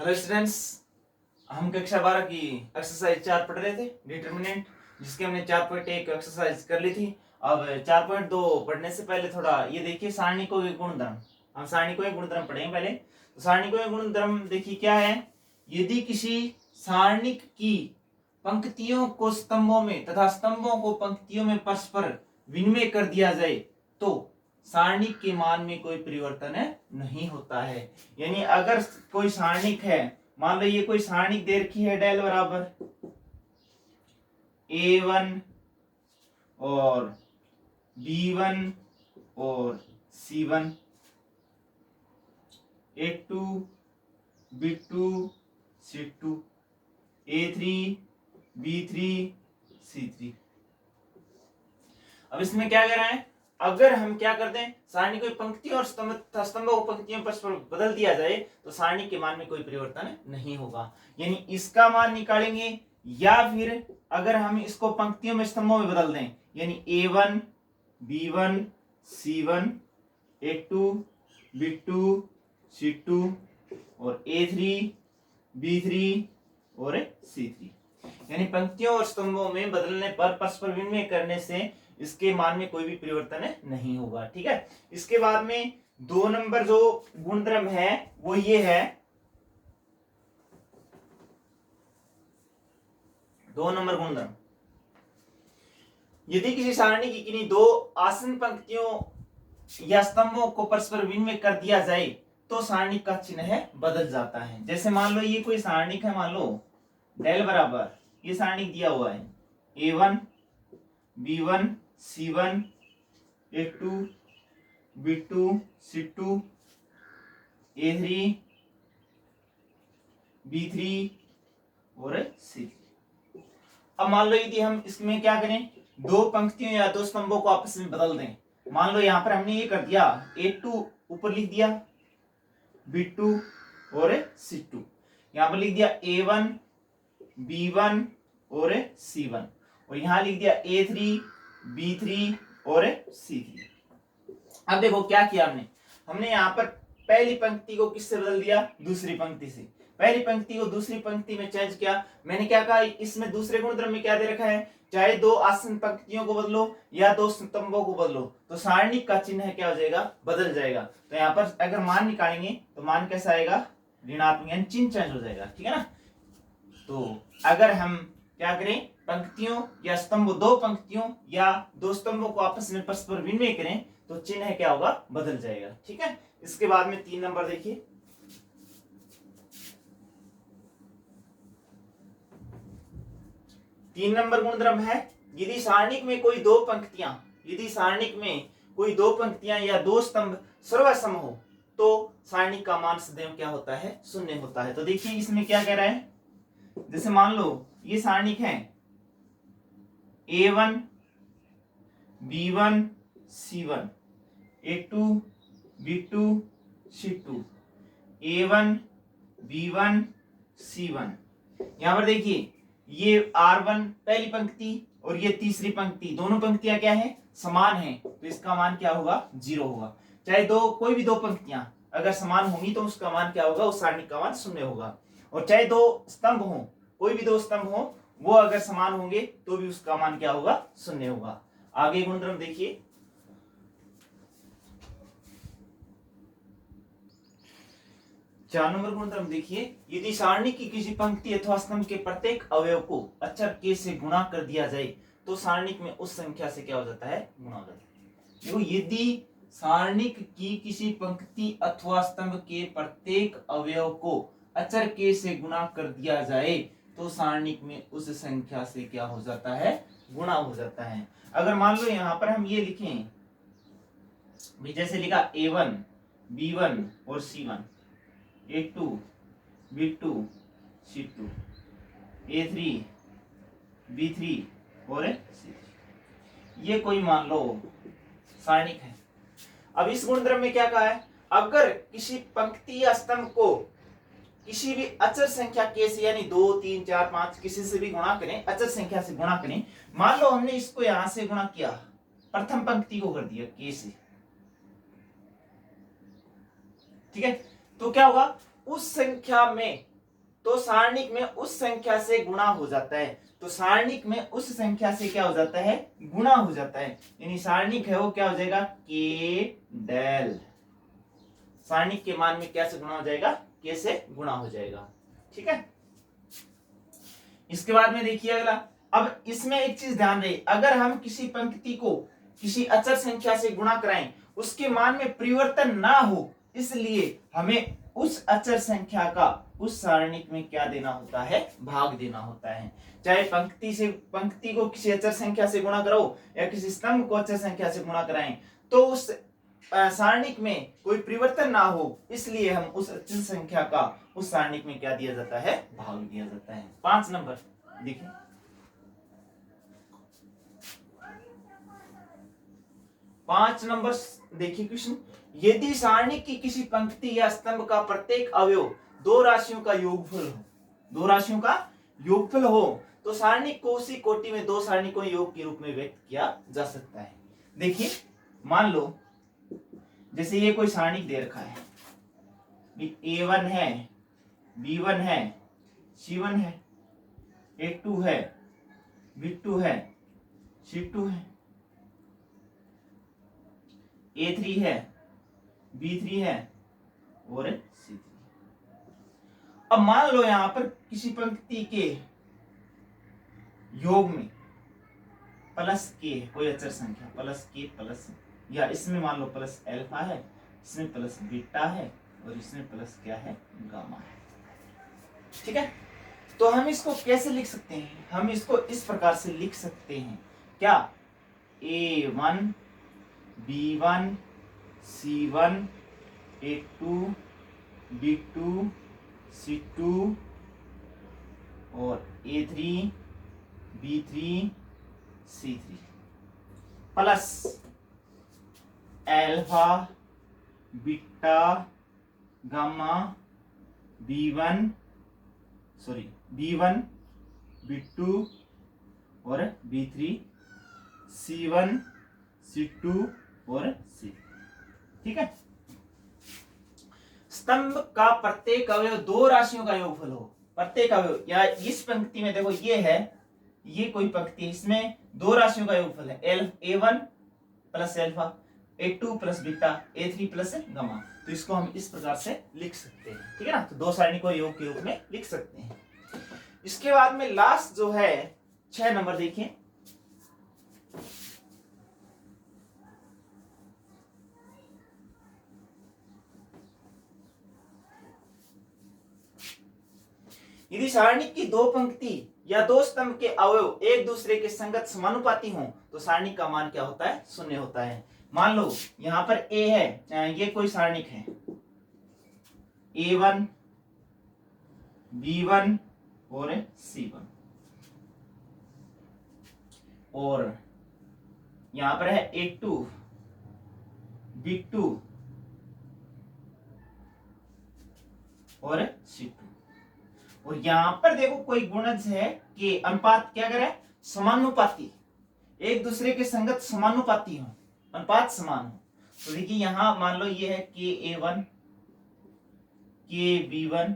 Hello students, हम कक्षा 12 की एक्सरसाइज 4 पढ़ रहे थे डिटरमिनेंट, जिसके हमने 4.1 एक्सरसाइज कर ली थी। अब 4.2 पढ़ने से पहले थोड़ा ये देखिए सारणिकों के गुणधर्म। हम सारणिकों के गुणधर्म पढ़ेंगे पहले। तो सारणिकों के गुणधर्म देखिए क्या है। यदि किसी सारणिक की पंक्तियों को स्तंभों में तथा स्तंभों को पंक्तियों में परस्पर विनिमय कर दिया जाए तो सारणिक के मान में कोई परिवर्तन नहीं होता है। यानी अगर कोई सारणिक है, मान लो ये कोई सारणिक दे रखी है, डेल बराबर A1 और B1 और C1, A2 B2 C2, A3 B3 C3। अब इसमें क्या कह रहा है, अगर हम क्या कर दें, सारणी को पंक्तियों और स्तंभों को पंक्तियों पर बदल दिया जाए तो सारणी के मान में कोई परिवर्तन नहीं होगा। यानी इसका मान निकालेंगे, या फिर अगर हम इसको पंक्तियों में स्तंभों में बदल दें, यानी A1 B1 C1 A2 B2 C2 और A3 B3 और C3, यानी पंक्तियों और स्तंभों में बदलने पर परस्पर विनिमय करने से इसके मान में कोई भी परिवर्तन नहीं होगा। ठीक है। इसके बाद में 2 नंबर जो गुणधर्म है वो ये है, 2 नंबर गुणधर्म, यदि किसी सारणी की किन्हीं 2 आसन पंक्तियों या स्तंभों को परस्पर विनिमय कर दिया जाए तो सारणी का चिन्ह बदल जाता है। जैसे मान लो ये कोई सारणिक है, मान लो डेल बराबर ये सारणिक दिया हुआ है A1 B1 C1 A2 B2 C2 A3 B3 और C3। अब मान लो यदि हम इसमें क्या करें, 2 पंक्तियों या 2 स्तंभों को आपस में बदल दें। मान लो यहां पर हमने ये कर दिया, A2 ऊपर लिख दिया B2 और C2, यहां पर लिख दिया A1 B1 और C1, और यहां लिख दिया A3 B3 और C3। अब देखो क्या किया हमने यहां पर पहली पंक्ति को किससे बदल दिया, दूसरी पंक्ति से। पहली पंक्ति को दूसरी पंक्ति में चेंज किया। मैंने क्या कहा, इसमें दूसरे गुणधर्म में क्या दे रखा है, चाहे 2 आसन पंक्तियों को बदलो या 2 स्तंभों को बदलो तो सारणिक का चिन्ह क्या हो जाएगा, बदल जाएगा। तो यहाँ पर अगर मान निकालेंगे तो मान कैसा आएगा, ऋणात्मक, यानी चिन्ह चेंज हो जाएगा। ठीक है ना। तो अगर हम क्या करें, पंक्तियों या स्तंभ, 2 पंक्तियों या 2 स्तंभों को आपस में परस्पर विनिमय करें तो चिन्ह क्या होगा, बदल जाएगा। ठीक है। इसके बाद में 3 नंबर देखिए, 3 नंबर गुणधर्म है, यदि सारणिक में कोई 2 पंक्तियां, यदि सारणिक में कोई 2 पंक्तियां या 2 स्तंभ सर्वसम हो तो सारणिक का मान सदैव क्या होता है, 0 होता है। तो देखिए इसमें क्या कह रहा है, जैसे मान लो ये सारणिक है A1 B1 C1 A2 B2 C2 A1 B1 C1। यहां पर देखिए ये R1 पहली पंक्ति और ये तीसरी पंक्ति, दोनों पंक्तियां क्या है, समान है, तो इसका मान क्या होगा, 0 होगा। चाहे कोई भी 2 पंक्तियां अगर समान होंगी तो उसका मान क्या होगा, उस सारणी का मान 0 होगा। और चाहे 2 स्तंभ हो, कोई भी 2 स्तंभ हो, वो अगर समान होंगे तो भी उसका मान क्या होगा, 0 होगा। आगे गुणधर्म देखिए, 4 नंबर गुणधर्म देखिए, यदि सारणी की किसी पंक्ति अथवा स्तंभ के प्रत्येक अवयव को अक्षर के से गुणा कर दिया जाए तो सारणिक में उस संख्या से क्या हो जाता है, गुणा हो जाता है। देखो यदि सारणिक की किसी पंक्ति अथवा स्तंभ के प्रत्येक अवयव को अक्षर के से गुणा कर दिया जाए तो सारणिक में उस संख्या से क्या हो जाता है, गुणा हो जाता है। अगर मान लो यहां पर हम ये लिखें, जैसे लिखा A1 B1 और C1 A2 B2 C2 A3 B3 और C3, ये कोई मान लो सारणिक है। अब इस गुणधर्म में क्या कहा है, अगर किसी पंक्ति या स्तंभ को किसी भी अचर संख्या के से, यानी 2 3 4 5 किसी से भी गुणा करें, अचर संख्या से गुणा करें। मान लो हमने इसको यहां से गुणा किया, प्रथम पंक्ति को कर दिया के से, ठीक है, तो क्या होगा, उस संख्या में तो सारणिक में उस संख्या से गुणा हो जाता है। तो सारणिक में उस संख्या से क्या हो जाता है, गुणा हो जाता है। यानी सारणिक है वो क्या हो जाएगा, के डेल। सारणिक के मान में क्या से गुणा हो जाएगा, के से गुणा हो जाएगा। ठीक है। इसके बाद में देखिए अगला। अब इसमें एक चीज ध्यान रहे, अगर हम किसी पंक्ति को किसी अचर संख्या से गुणा कराएं, उसके मान में परिवर्तन ना हो, इसलिए हमें उस अचर संख्या का उस सारणिक में क्या देना होता है, भाग देना होता है। चाहे पंक्ति को किसी अचर संख्या से गुणा करो या किसी स्तंभ को अचर संख्या से गुणा कराएं, तो उस सारणिक में कोई परिवर्तन ना हो, इसलिए हम उस अचर संख्या का उस सारणिक में क्या दिया जाता है, भाग दिया जाता है। 5 नंबर देखिए, 5 नंबर देखिए क्वेश्चन। यदि सारणी की किसी पंक्ति या स्तंभ का प्रत्येक अवयव दो राशियों का योगफल हो, दो राशियों का योगफल हो, तो सारणी को उसी कोटि में दो सारणी को योग के रूप में व्यक्त किया जा सकता है। देखिए मान लो जैसे ये कोई सारणी दे रखा है, A1 है, B1 है, C1 है, A2 है, B2 है, C2 है, A3 है, B3 है और C3। अब मान लो यहां पर किसी पंक्ति के योग में प्लस के है, कोई अचर संख्या प्लस के प्लस, या इसमें मान लो प्लस अल्फा है, इसमें प्लस बीटा है और इसमें प्लस क्या है, गामा है। ठीक है। तो हम इसको कैसे लिख सकते हैं, हम इसको इस प्रकार से लिख सकते हैं, क्या, A1 B1 C1 A2 B2 C2 और A3 B3 C3 plus alpha beta gamma B1 B2 और B3 C1 C2 और C। ठीक है। स्तंभ का प्रत्येक अवयव दो राशियों का योगफल हो, प्रत्येक अवयव, या इस पंक्ति में देखो ये है, ये कोई पंक्ति, इसमें दो राशियों का योगफल है, A1 plus alpha, A2 plus beta, A3 plus gamma. तो इसको हम इस प्रकार से लिख सकते हैं। ठीक है ना। तो दो सारणी को योग के रूप में लिख सकते हैं। इसके बाद में लास्ट जो है 6 नंबर देखिए। यदि सारणी की दो पंक्ति या दो स्तंभ के अवयव एक दूसरे के संगत समानुपाती हों, तो सारणी का मान क्या होता है, शून्य होता है। मान लो यहां पर A है, ये कोई सारणिक है, A1 B1 और C1, और यहां पर है A2 B2 और C2, और यहां पर देखो कोई गुणज है कि अनुपात क्या करे, समानुपाती, एक दूसरे के संगत समानुपाती हो, अनुपात समान हो। तो देखिए यहां मान लो ये है KA1 KB1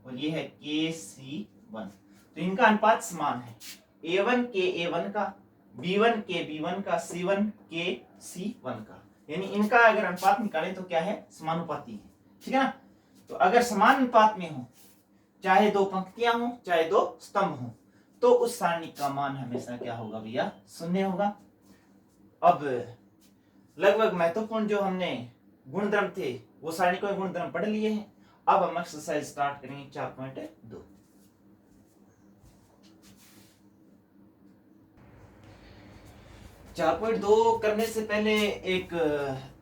और ये है KC1, तो इनका अनुपात समान है, A1 KA1 का, B1 KB1 का, C1 KC1 का, यानी इनका अगर अनुपात निकालें तो क्या है, समानुपाती है। ठीक है ना। तो अगर समान अनुपात में हो, चाहे दो पंक्तियां हो चाहे दो स्तंभ हो, तो उस सारणी का मान हमेशा क्या होगा भैया, शून्य होगा। अब लगभग महत्वपूर्ण जो हमने गुणधर्म थे वो सारणी को गुणधर्म पढ़ लिए हैं। अब हम एक्सरसाइज स्टार्ट करेंगे 4.2। 4.2 करने से पहले एक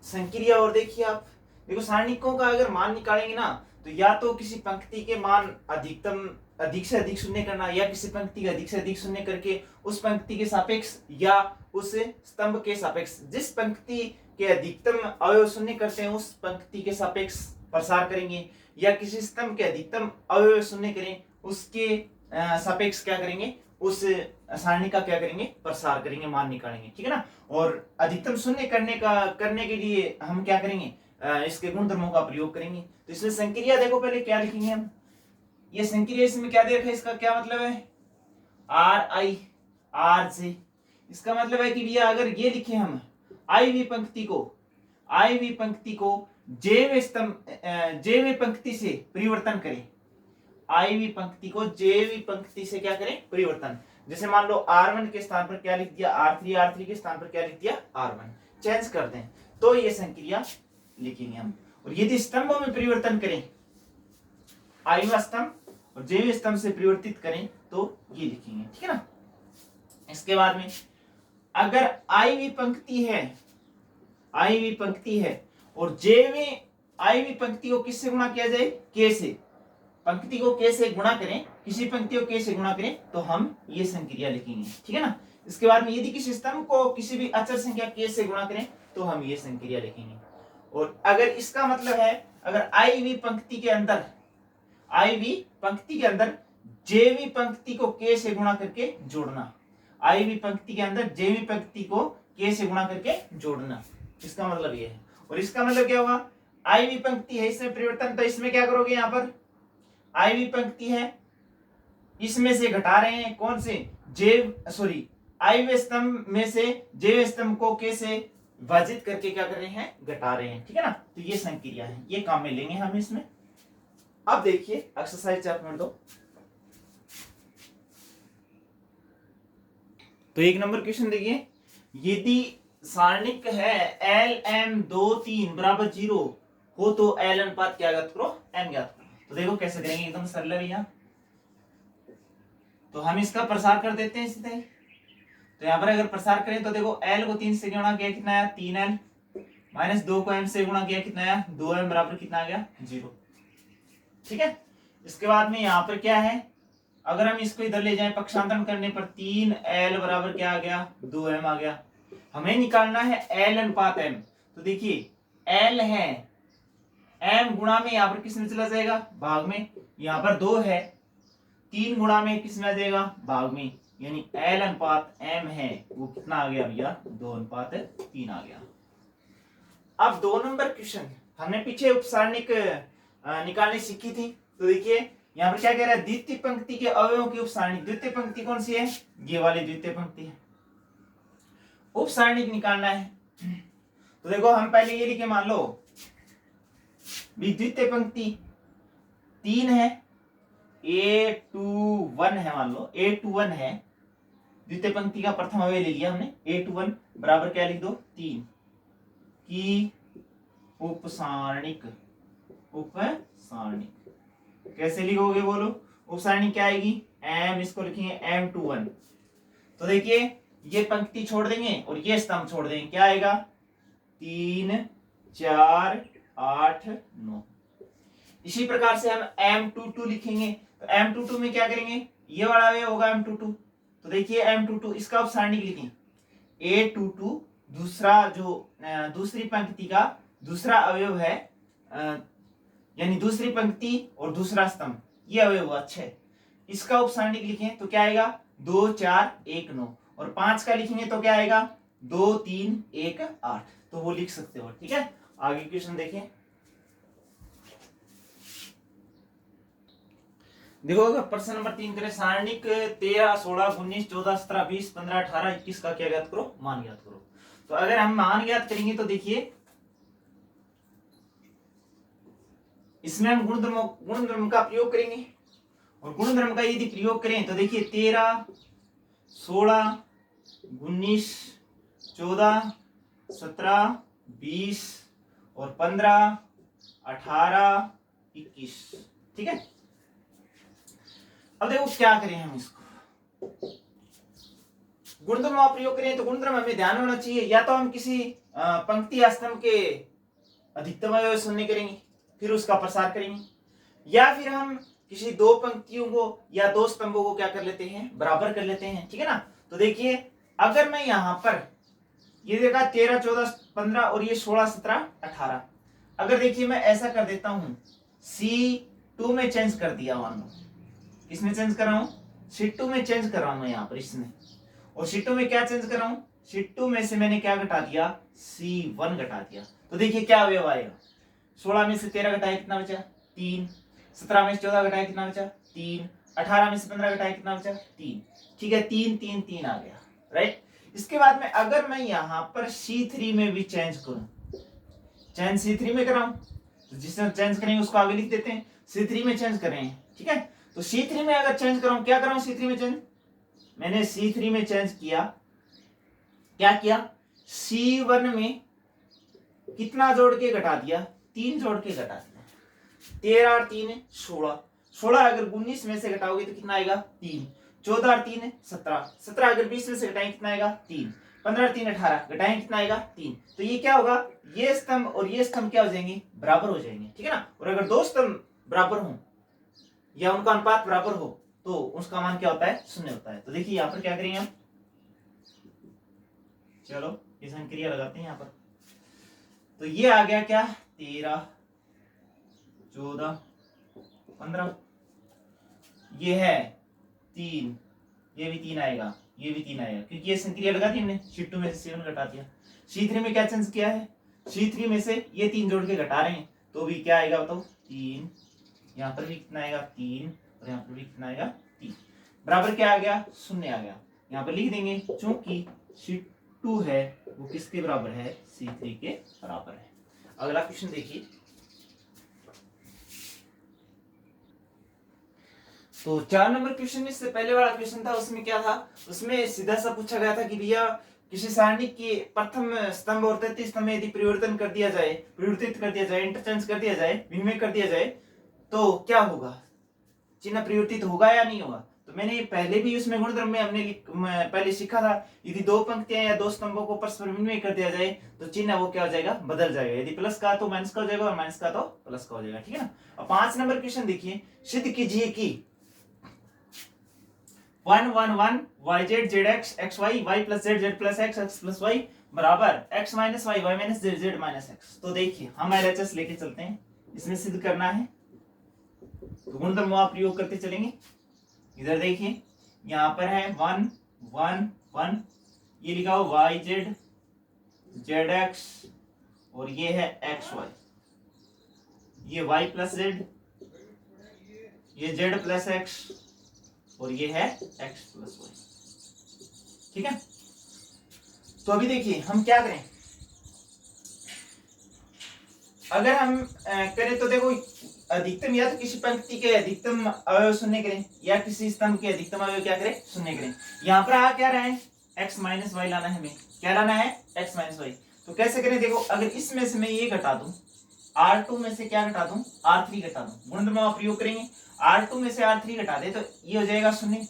संक्रिया और देखिए आप। देखो सारणिकों का अगर मान निकालेंगे ना, तो या तो किसी पंक्ति के मान अधिक से अधिक शून्य करना, या किसी पंक्ति का अधिक से अधिक शून्य करके उस पंक्ति के सापेक्ष या उस स्तंभ के सापेक्ष, जिस पंक्ति के अधिकतम अवयव शून्य करते हैं उस पंक्ति के सापेक्ष प्रसार करेंगे, या किसी स्तंभ के अधिकतम अवयव शून्य करें उसके सापेक्ष क्या करेंगे, उस सारणी का क्या करेंगे, प्रसार करेंगे, मान निकालेंगे। ठीक है ना। और अधिकतम शून्य करने के लिए हम क्या करेंगे, इसके गुणधर्मों का प्रयोग करेंगे। तो इसमें संक्रिया देखो पहले क्या लिखेंगे हम, ये संक्रिया इसमें क्या दे रखा है, इसका क्या मतलब है, आर आई आर जे। इसका मतलब है कि भैया अगर ये लिखे हम आई वी पंक्ति को जेवी पंक्ति से परिवर्तन करें, आई वी पंक्ति को जेवी पंक्ति से क्या करें, परिवर्तन। जैसे मान लो R1 के स्थान पर क्या लिख दिया R3, R3 के स्थान पर क्या लिख दिया R1, चेंज कर दें तो ये संक्रिया लिखेंगे हम। और यदि स्तंभों में परिवर्तन करें, आई व स्तंभ और जेवी स्तंभ से परिवर्तित करें तो ये लिखेंगे, ठीक है ना। इसके बाद में अगर आई वी पंक्ति है और जेवी आई वी पंक्ति को किससे गुणा किया जाए, के से, पंक्ति को के से गुणा करें, किसी पंक्ति को के से गुणा करें तो हम ये संक्रिया लिखेंगे, ठीक है ना। इसके बाद में यदि किसी स्तंभ को किसी भी अचर संख्या के से गुणा करें तो हम ये संक्रिया लिखेंगे। और अगर इसका मतलब है अगर आई वी पंक्ति के अंदर जेवी पंक्ति को के से गुणा करके जोड़ना, आई वी पंक्ति के अंदर जेवी पंक्ति को के से गुणा करके जोड़ना, इसका मतलब ये है। और इसका मतलब क्या होगा, आई वी पंक्ति है इसमें परिवर्तन, तो इसमें क्या करोगे, यहाँ पर आई वी पंक्ति है इसमें से घटा रहे हैं कौन से, आई वे स्तंभ में से जेव स्तंभ को के से विभाजित करके क्या कर रहे हैं, घटा रहे हैं, ठीक है ना। तो ये संक्रिया है, ये काम में लेंगे हम इसमें। अब देखिए एक्सरसाइज 4.2, तो 1 नंबर क्वेश्चन देखिए, यदि सारणिक है LM 2 3 बराबर 0 हो तो L अनुपात क्या ज्ञात करो, M ज्ञात करो। तो देखो कैसे करेंगे, एकदम सरल है भैया। तो हम इसका प्रसार कर देते हैं सीधे। तो यहाँ पर अगर प्रसार करें तो देखो L को 3 से गुणा किया कितना आया, 3L, माइनस 2 को M से गुणा किया कितना आया, 2M बराबर कितना आ गया, 0, ठीक है। इसके बाद में यहाँ पर क्या है, अगर हम इसको इधर ले जाएं पक्षांतरण करने पर 3L बराबर क्या आ गया, 2M आ गया। हमें निकालना है L अनुपात M। तो देखिए L है, M गुणा में यहाँ पर किस में चला जाएगा, भाग में, यहाँ पर 2 है, 3 गुणा में किस में आ जाएगा, भाग में, यानी L अनुपात M है वो कितना आ गया भैया, 2:3 आ गया। अब 2 नंबर क्वेश्चन हमने पीछे उपसारणिक निकालनी सीखी थी। तो देखिए यहाँ पर क्या कह रहा है, द्वितीय पंक्ति के अवयवों की उपसारणिक। द्वितीय पंक्ति कौन सी है, ये वाली द्वितीय पंक्ति है, उपसारणिक निकालना है। तो देखो हम पहले ये लिखे, मान लो द्वितीय पंक्ति 3 है, A21 है, मान लो A21 है, द्वितीय पंक्ति का प्रथम अवयव ले लिया हमने, A21 बराबर क्या लिख दो, 3 की उपसारणिक। कैसे लिखोगे बोलो, उपसारणिक क्या आएगी, M, इसको लिखेंगे M21। तो देखिए ये पंक्ति छोड़ देंगे और ये स्तंभ छोड़ देंगे, क्या आएगा, 3 4 8 9। इसी प्रकार से हम M22 लिखेंगे। तो M22 में क्या करेंगे, ये वाला अवयव होगा M22। तो देखिए M22 इसका उपसारणिक लिखें, A22 दूसरा जो दूसरी पंक्ति का दूसरा अवयव है, यानी दूसरी पंक्ति और दूसरा स्तंभ, ये अवयव हुआ 6। इसका उपसारणिक लिखें तो क्या आएगा, 2 4 1 9। और 5 का लिखेंगे तो क्या आएगा, 2 3 1 8। तो वो लिख सकते हो, ठीक है। आगे क्वेश्चन देखें, देखो अगर प्रश्न नंबर 3 करें, सारणिक 13 16 19 14 17 20 15 18 21 का क्या ज्ञात करो, मान ज्ञात करो। तो अगर हम मान ज्ञात करेंगे तो देखिए इसमें हम गुणधर्म का प्रयोग करेंगे। और गुणधर्म का यदि प्रयोग करें तो देखिए 13 16 19 14 17 20 और 15 18 21, ठीक है। अब देखो क्या करें हम इसको, गुणधर्म का प्रयोग करें तो गुणधर्म हमें ध्यान होना चाहिए, या तो हम किसी पंक्ति या स्तंभ के अधिकतम अवयव शून्य करेंगे फिर उसका प्रसार करेंगे, या फिर हम किसी 2 पंक्तियों को या 2 स्तंभों को क्या कर लेते हैं, बराबर कर लेते हैं, ठीक है ना। तो देखिए अगर मैं यहां पर ये देखा 13 14 15 और ये 16 17 18, अगर देखिए मैं ऐसा कर देता हूं, C2 में चेंज कर दिया, मान लो किसमें चेंज कर रहा हूं, C2 में चेंज कर रहा हूं मैं यहाँ पर इसमें, और C2 में क्या चेंज कर रहा हूं, C2 में से मैंने क्या घटा दिया, C1 घटा दिया। तो देखिए क्या अवयव आएगा, 16 में से 13 घटाया कितना बचा, 3। 17 में से 14 घटाया कितना बचा 3, 18 में से 15 घटाया कितना बचा 3, ठीक है 3 3 3 आ गया, राइट। इसके बाद में अगर मैं यहाँ पर C3 में भी चेंज करूं, चेंज C3 में कराऊं, तो जिससे चेंज करेंगे उसको आगे लिख देते हैं, C3 में चेंज कर रहे हैं, ठीक है। तो C3 में अगर चेंज कराऊं, क्या कराऊं C3 में चेंज, मैंने C3 में चेंज किया, क्या किया C1 में कितना जोड़ के घटा दिया 3 जोड़ के घटा दिया, 13 और 3 है 16, 16 अगर 19 में से घटाओगे तो कितना आएगा 3, 14 और 3 है 17, 17 अगर 20 में से घटाएंगे कितना आएगा 3, 15 और 3 18 घटाएंगे कितना आएगा 3। तो ये क्या होगा, ये स्तंभ और ये स्तंभ क्या हो जाएंगे बराबर हो जाएंगे, ठीक है ना। और अगर दो स्तंभ बराबर हो या उनका अनुपात बराबर हो तो उसका मान क्या होता है 0 होता है। तो देखिए यहाँ पर क्या करेंगे हम, चलो इस क्रिया लगाते हैं यहाँ पर। तो ये आ गया क्या 13 14 15, ये है 3, ये भी 3 आएगा, ये भी 3 आएगा, क्योंकि ये संक्रिया लगा दी हमने, C2 में से C1 घटा दिया। C3 में क्या चेंज किया है, C3 में से ये 3 जोड़ के घटा रहे हैं, तो भी क्या आएगा बताओ 3, यहाँ पर भी कितना आएगा 3 और यहाँ पर भी कितना आएगा 3, बराबर क्या आ गया 0 आ गया। यहाँ पर लिख देंगे चूंकि C2 है वो किसके बराबर है C3 के बराबर है। अगला क्वेश्चन देखिए, तो 4 नंबर क्वेश्चन में से पहले वाला क्वेश्चन था, उसमें क्या था, उसमें सीधा सा पूछा गया था कि भैया किसी सारणी के प्रथम स्तंभ और तृतीय स्तंभ में यदि परिवर्तन कर दिया जाए, परिवर्तित कर दिया जाए, इंटरचेंज कर दिया जाए, विनिमय कर दिया जाए तो क्या होगा, चिन्ह परिवर्तित होगा या नहीं होगा। तो मैंने पहले भी उसमें गुणधर्म में हमने पहले सीखा था, यदि दो पंक्तियां या दो स्तंभों को परस्पर विनिमय कर दिया जाए तो चिन्ह वो क्या हो जाएगा बदल जाएगा, यदि प्लस का तो माइनस का हो जाएगा और माइनस का तो प्लस का हो जाएगा, ठीक है ना। अब 5 नंबर क्वेश्चन देखिए, सिद्ध कीजिए कि 1 1 1 yz zx xy y plus z z plus x x plus y बराबर x minus y y minus z z minus x। तो देखिए हम LHS लेके चलते हैं, इसमें सिद्ध करना है तो गुणधर्म आप प्रयोग करते चलेंगे। इधर देखिए यहाँ पर है 1 1 1, ये लिखा हो yz zx और ये है xy, ये y plus z, ये z plus x और ये है x plus y, ठीक है। तो अभी देखिए हम क्या करें, अगर हम करें तो देखो अधिकतम या तो किसी पंक्ति के अधिकतम अवयव शून्य करें या किसी स्तंभ के अधिकतम अवयव क्या करें शून्य करें। यहाँ पर आ क्या रहा है x माइनस वाई लाना है, हमें क्या लाना है x माइनस वाई। तो कैसे करें, देखो अगर इसमें से मैं ये घटा दूं R2 में से क्या घटा दूं R3 घटा दूं, गुणधर्म आप प्रयोग करेंगे, R2 में से R3 घटा दे तो ये हो जाएगा शून्य।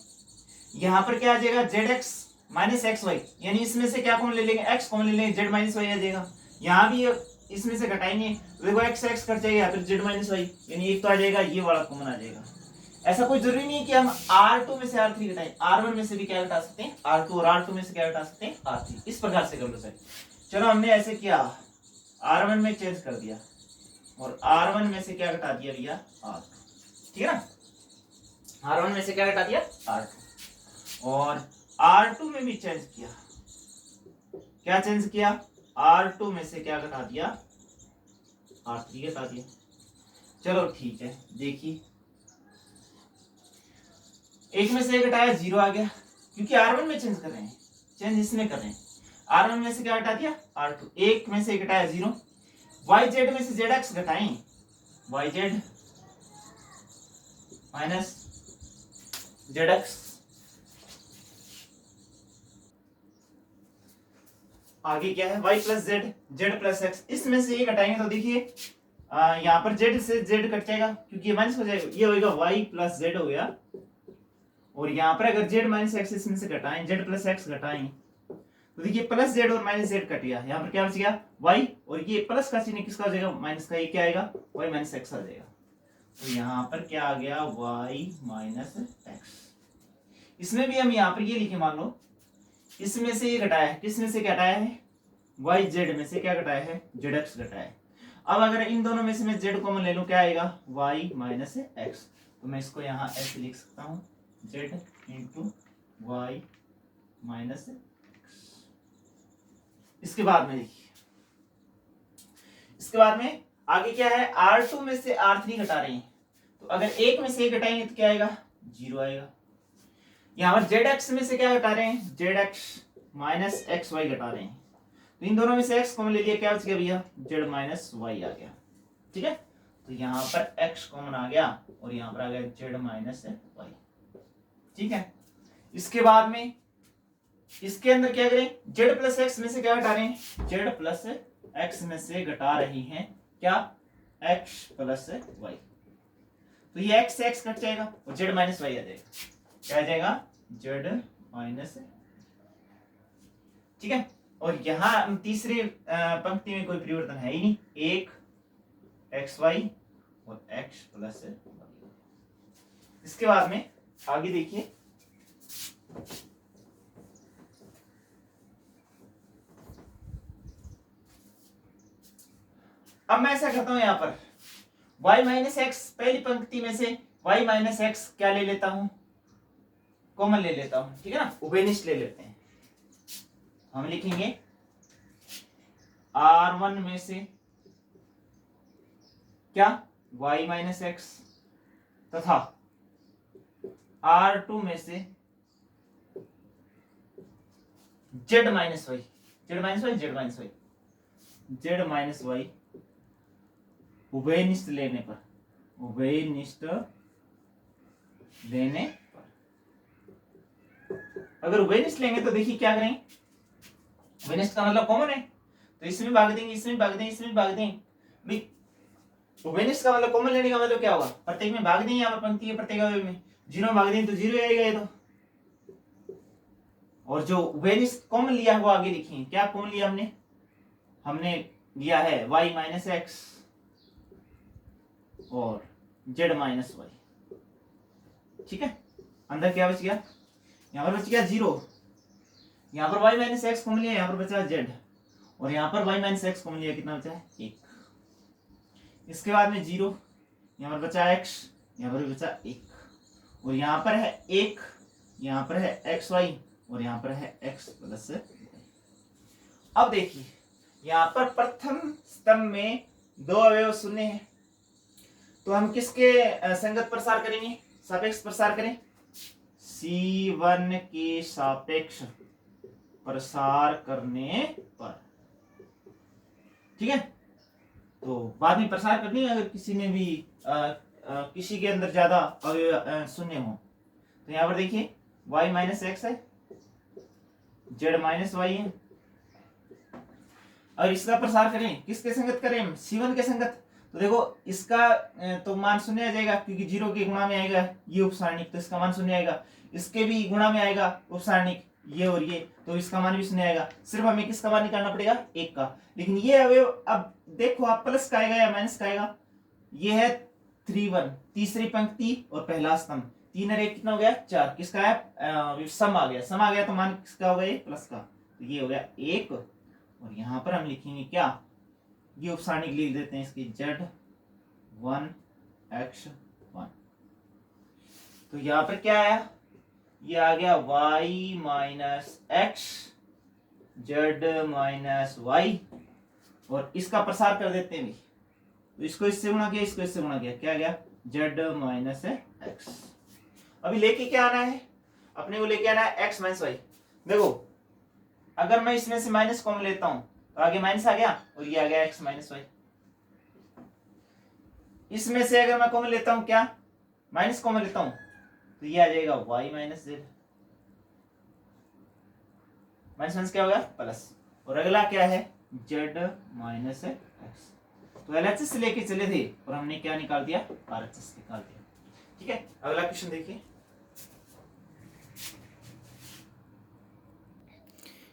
यहाँ पर क्या आ जाएगा zx माइनस एक्स वाई, यानी इसमें से क्या कॉमन ले लेंगे x कॉमन ले लेंगे, z माइनस वाई आ जाएगा। यहाँ भी इसमें से घटाएंगे तो देखो x x कट जाएगा फिर z माइनस वाई, यानी एक तो आ जाएगा ये वाला कॉमन आ जाएगा। ऐसा कोई जरूरी नहीं है कि हम R2 में से R3 घटाएं, R1 में से भी क्या घटा सकते हैं R2 और R2 में से क्या घटा सकते हैं R3, इस प्रकार से कर लो सर। चलो हमने ऐसे किया, R1 में चेंज कर दिया और R1 में से क्या घटा दिया भैया R2, ठीक है ना। R1 में से क्या घटा दिया R2 और R2 में भी चेंज किया, क्या चेंज किया R2 में से क्या घटा दिया R3 घटा दिया। चलो ठीक है, देखिए एक में से घटाया 0 आ गया, क्योंकि R1 में चेंज कर रहे हैं, चेंज इसमें कर रहे हैं। R1 में से क्या घटा दिया R2, एक में से घटाया 0, yz में से zx घटाएं, yz माइनस zx, आगे क्या है y plus Z Z plus x, इसमें से ये घटाएंगे तो देखिए यहाँ पर z से z कट जाएगा क्योंकि ये माइनस हो जाएगा, ये होगा y प्लस जेड हो गया, और यहाँ पर अगर z माइनस एक्स इसमें से घटाएं z प्लस एक्स घटाएं तो देखिए प्लस जेड और माइनस जेड कट गया, यहाँ पर क्या बच गया y, और ये प्लस का चिन्ह किसका हो जाएगा माइनस का, ये क्या आएगा y माइनस एक्स आ जाएगा। तो यहाँ पर क्या आ गया y माइनस एक्स। इसमें भी हम यहाँ पर ये लिखे, मान लो इसमें से ये घटाया है, किसमें से घटाया है yz में से क्या घटाया है zx घटाया है। अब अगर इन दोनों में से मैं z कॉमन ले लूं क्या आएगा y माइनस एक्स, तो मैं इसको यहाँ ऐसे लिख सकता हूँ z into Y minus X. इसके बाद में देखिए, इसके बाद में आगे क्या है R2 में से R3 घटा रहे हैं, तो अगर एक में से एक घटाएंगे तो क्या आएगा, 0 आएगा। यहाँ पर जेड एक्स में से क्या घटा रहे हैं, Z X minus X Y घटा रहे हैं, तो इन दोनों में से एक्स कॉमन ले लिया, क्या बच गया भैया, जेड माइनस वाई आ गया। ठीक है, तो यहाँ पर एक्स कॉमन आ गया और यहाँ पर आ गया जेड माइनस वाई। ठीक है, इसके बाद में इसके अंदर क्या करें, जेड प्लस एक्स में से क्या घटा रहे हैं, जेड प्लस एक्स में से घटा रही हैं क्या, एक्स प्लस वाई। तो ये एक्स से एक्स कट जाएगा और जेड माइनस वाई आ जाएगा, क्या आ जाएगा, जेड माइनस। ठीक है, और यहां तीसरी पंक्ति में कोई परिवर्तन है ही नहीं, एक एक्स वाई और एक्स प्लस वाई। इसके बाद में आगे देखिए, अब मैं ऐसा करता हूं, यहां पर y माइनस एक्स पहली पंक्ति में से y माइनस एक्स क्या ले लेता हूं, कॉमन ले लेता हूं। ठीक है ना, उभयनिष्ठ ले लेते हैं। हम लिखेंगे R1 में से क्या, y माइनस एक्स तथा R2 में से z minus Y, Z minus Y, Z minus Y, Z minus Y उभयनिष्ठ लेने पर, उभयनिष्ठ लेने पर। अगर उभयनिष्ठ लेंगे तो देखिए क्या करेंगे, उभयनिष्ठ का मतलब कॉमन है, तो इसमें भाग देंगे, इसमें भाग देंगे, इसमें भाग देंगे भाई। उभयनिष्ठ का मतलब कॉमन लेने का मतलब क्या होगा, प्रत्येक में भाग देंगे, यहाँ पर पंक्ति के प्रत्येक अवयव में 0 भाग देंगे तो 0 आएगा ये तो। और जो उभयनिष्ठ कॉमन लिया हुआ आगे लिखिए, क्या कॉमन लिया हमने, हमने लिया है y माइनस एक्स और z माइनस वाई। ठीक है, अंदर क्या बच गया, यहां पर बच गया 0, यहां पर y माइनस एक्स कॉमन लिया, यहां पर बचा z, और यहां पर y माइनस एक्स कॉमन लिया, कितना बचा है, 1। इसके बाद में 0, यहां पर बचा x, यहां पर भी बचा 1, और यहां पर है 1, यहां पर है एक्स वाई और यहां पर है x प्लस। अब देखिए यहां पर प्रथम स्तंभ में 2 अवयव शून्य हैं, तो हम किसके संगत प्रसार करेंगे, सापेक्ष प्रसार करें, C1 के सापेक्ष प्रसार करने पर। ठीक है, तो बाद में प्रसार करनी है, अगर किसी में भी किसी के अंदर ज्यादा अवयव शून्य हो, तो यहां पर देखिए y माइनस एक्स है, z माइनस वाई है, और इसका प्रसार करें, किसके संगत करें, C1 के संगत। तो देखो इसका तो मान शून्य आ जाएगा, क्योंकि 0 के गुणा में आएगा ये उपसारणिक, तो इसका मान शून्य आएगा। इसके भी गुणा में आएगा उपसारणिक ये और ये, तो इसका मान भी शून्य आएगा। सिर्फ हमें किसका मान निकालना पड़ेगा, 1 का। लेकिन ये अवयव अब देखो आप प्लस का आएगा या माइनस का आएगा, ये है 3 1, तीसरी पंक्ति और पहला स्तंभ, 3 और 1 कितना हो गया, 4, किसका है, सम आ गया, सम आ गया तो मान किसका हो गया, प्लस का, तो ये हो गया 1। और यहां पर हम लिखेंगे क्या, ये उपसारणिक लिख देते हैं इसकी, Z1 X1। तो यहां पर क्या आया, ये आ गया y minus X Z minus Y, और इसका प्रसार कर देते हैं, तो इसको इससे गुणा किया, इसको इससे गुणा किया, क्या गया, z माइनस एक्स। अभी लेके क्या आना है, अपने को लेके आना है x माइनस वाई। देखो अगर मैं इसमें से माइनस कॉमन लेता हूं तो आगे माइनस आ गया और ये आ गया x माइनस वाई। इसमें से अगर मैं कॉमन लेता हूं, क्या माइनस कॉमन लेता हूं, तो ये आ जाएगा y minus Z, minus minus क्या होगा, प्लस, और अगला क्या है, z माइनस एक्स। तो LHS से लेके चले थे और हमने क्या निकाल दिया, RHS निकाल दिया। ठीक है, अगला क्वेश्चन देखिए,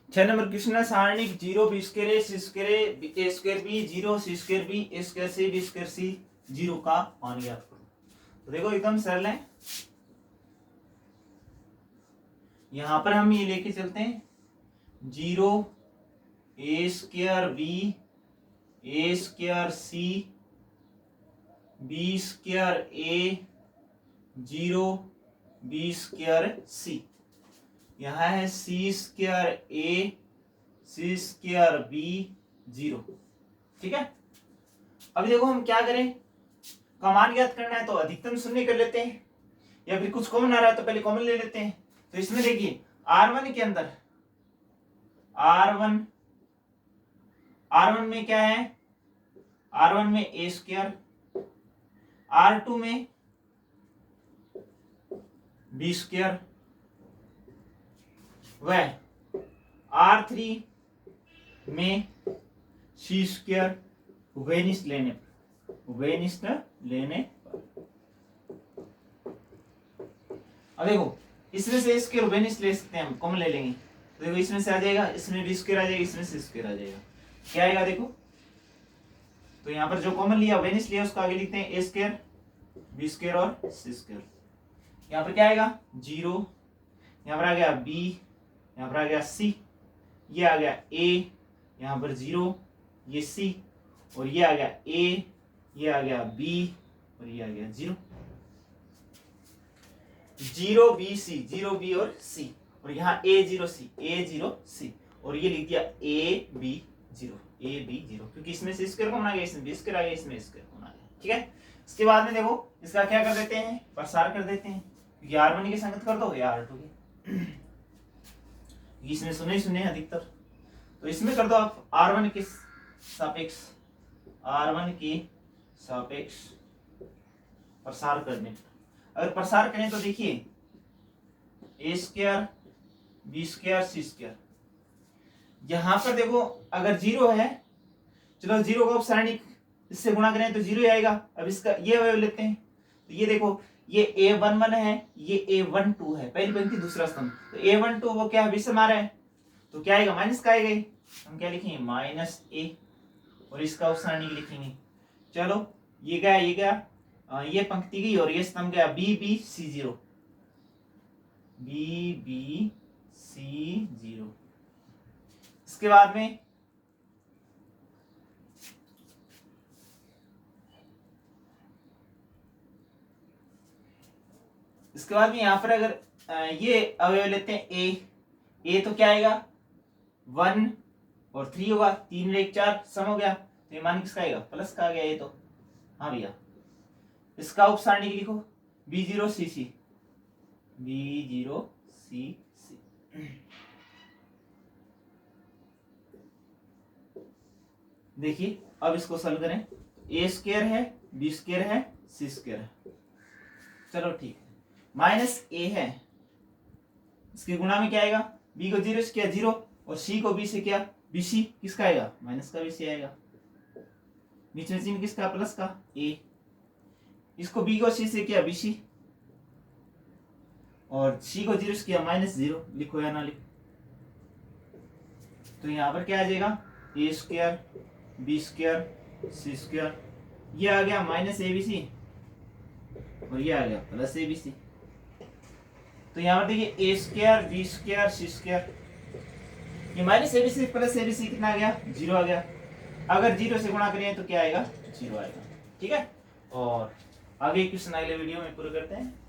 6 नंबर क्वेश्चन है, सारणिक 0 b square a c square a square b 0 c square b a square c b square c 0 का मान ज्ञात करो। तो देखो एकदम सरल है, यहां पर हम ये लेके चलते हैं 0 a square b a square c b square a 0 b square c, यहां है c square a c square b 0। ठीक है, अब देखो हम क्या करें, का मान ज्ञात करना है तो अधिकतम शून्य कर लेते हैं, या फिर कुछ कॉमन आ रहा है तो पहले कॉमन ले लेते हैं। तो इसमें देखिए R1 के अंदर R1 में क्या है, R1 में a स्क्वायर, R2 में b स्क्वायर, व R3 में c स्क्वायर उभयनिष्ठ लेने पर। अब देखो इसमें से स्क्वायर उभयनिष्ठ ले सकते हैं, हम कॉमन ले लेंगे। तो देखो इसमें से आ जाएगा, इसमें b स्क्वायर आ जाएगा, इसमें से स्क्वायर आ जाएगा, क्या आएगा देखो। तो यहाँ पर जो कॉमन लिया उभयनिष्ठ लिया उसको आगे लिखते हैं a स्क्वायर b स्क्वायर और c स्क्वायर। यहाँ पर क्या आएगा 0, यहाँ पर आ गया b, यहाँ पर आ गया c, ये आ गया a, यहाँ पर 0, ये c, और ये आ गया a, ये आ गया b, और ये आ गया 0 b c, 0 b और c, और यहाँ a 0 c, और ये लिख दिया a b 0, क्योंकि इसमें से स्क्वायर कौन आ गया, इसमें b स्क्वायर आ गया, इसमें स्क्वायर कौन आ गया। ठीक है, इसके बाद में देखो इसका क्या कर देते हैं, प्रसार कर देते हैं, क्योंकि R1 के संगत कर दो या R2 के, इसमें शून्य शून्य अधिकतर, तो इसमें कर दो आप R1 के सापेक्ष प्रसार करने पर। अगर प्रसार करें तो देखिए a square b square c square, यहां पर देखो अगर 0 है, चलो 0 को सारणिक इससे गुणा करें तो 0 ही आएगा। अब इसका ये अवयव लेते हैं, तो ये देखो ये a11 है, ये a12 है, पहली पंक्ति दूसरा स्तंभ, तो a12 वो क्या है, विषम आ रहा है, तो क्या आएगा माइनस का आएगा, हम क्या लिखेंगे माइनस a, और इसका उपसारणिक लिखेंगे। चलो ये गया ये पंक्ति गई और ये स्तंभ गया BBC0, BBC0। इसके बाद में यहाँ पर अगर ये अवयव लेते हैं a तो क्या आएगा 1 और 3 होगा, 3 और 1 4 सम हो गया, तो ये मान किसका आएगा, प्लस का आ गया ये तो। हाँ भैया, इसका उपसारणिक लिखो B0CC, देखिए अब इसको सॉल्व करें, a स्क्वायर है, b स्क्वायर है, c स्क्वायर है, चलो ठीक है, माइनस a है, इसके गुणा में क्या आएगा, b को 0 से किया 0 और c को b से किया bc, किसका आएगा माइनस का bc आएगा, बीच में चिन्ह किसका प्लस का a, इसको b को c से किया bc और c को 0 से किया माइनस 0, लिखो या ना लिखो, तो यहाँ पर क्या आ जाएगा a square b square c square, ये आ गया माइनस abc और ये आ गया प्लस abc। तो यहाँ पर देखिए a square b square c square, ये माइनस abc प्लस abc कितना आ गया 0 आ गया, अगर 0 से गुणा करें तो क्या आएगा 0 आएगा। ठीक है, और आगे क्वेश्चन अगले वीडियो में पूरा करते हैं।